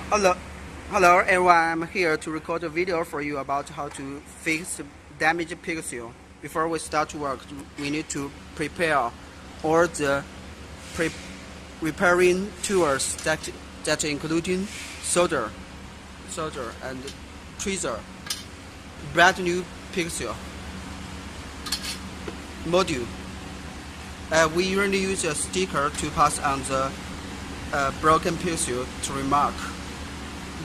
Hello, hello everyone. I'm here to record a video for you about how to fix damaged pixel. Before we start to work, we need to prepare all the repairing tools that including solder and tweezer, brand new pixel module. We usually use a sticker to pass on the broken pixel to remark.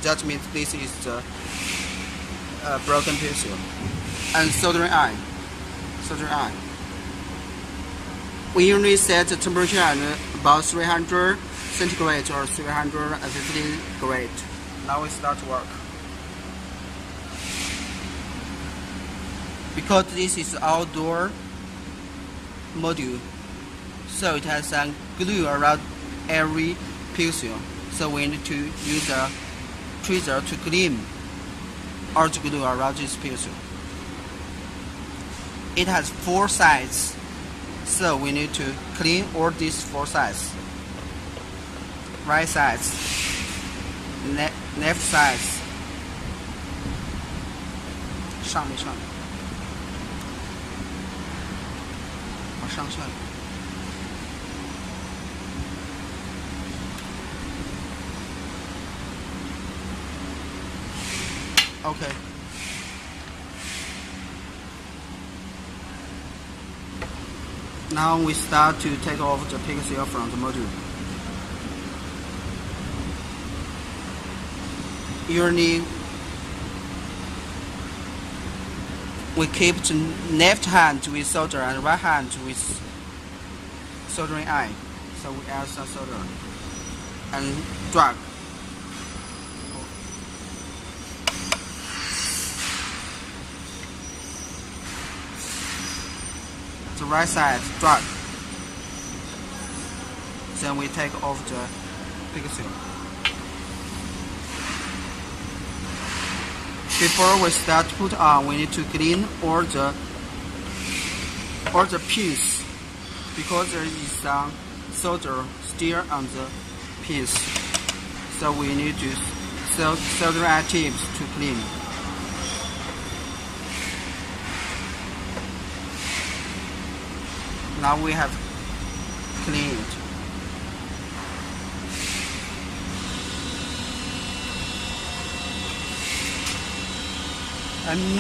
That means this is the broken pixel. And soldering iron. We usually set the temperature at about 300 centigrade or 350 grade. Now we start work. Because this is outdoor module, so it has some glue around every pixel. So we need to use a tweezer to clean all the glue around this pixel. It has 4 sides, so we need to clean all these 4 sides. Right sides, left sides, 上面往上算。Okay. Now we start to take off the pixel from the module. Usually, we keep the left hand with solder and right hand with soldering iron. So we add some solder and drag. The right side drag. Then we take off the pixel. Before we start to put on, we need to clean all the pins because there is some solder still on the pins. So we need to solder additives to clean. Now we have cleaned. And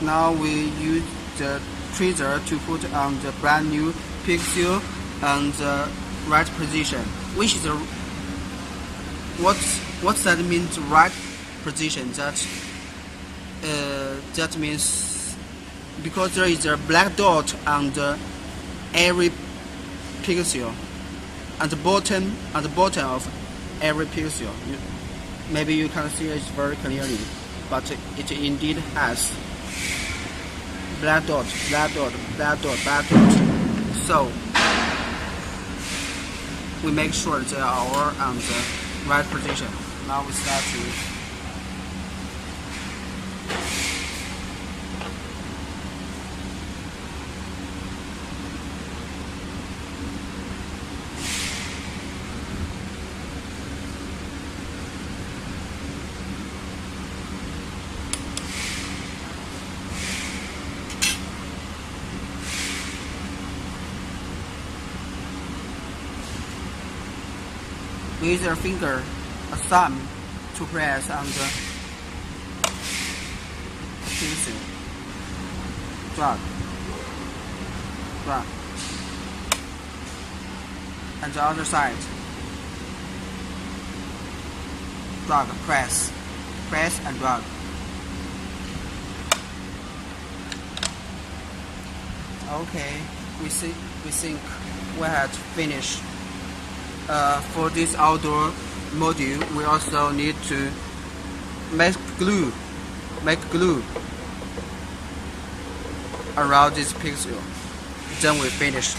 now we use the tweezer to put on the brand new pixel and the right position. Which is what that means? Right position. That means because there is a black dot on every pixel, at the bottom of every pixel. Maybe you can see it very clearly, but it indeed has black dot. So we make sure they are all on the right position. Now we start to use your finger, a thumb, to press on the pixel. Drag. And the other side. Drag, press and drag. Okay, we think we had finished. For this outdoor module, we also need to make glue around this pixel. Then we finish.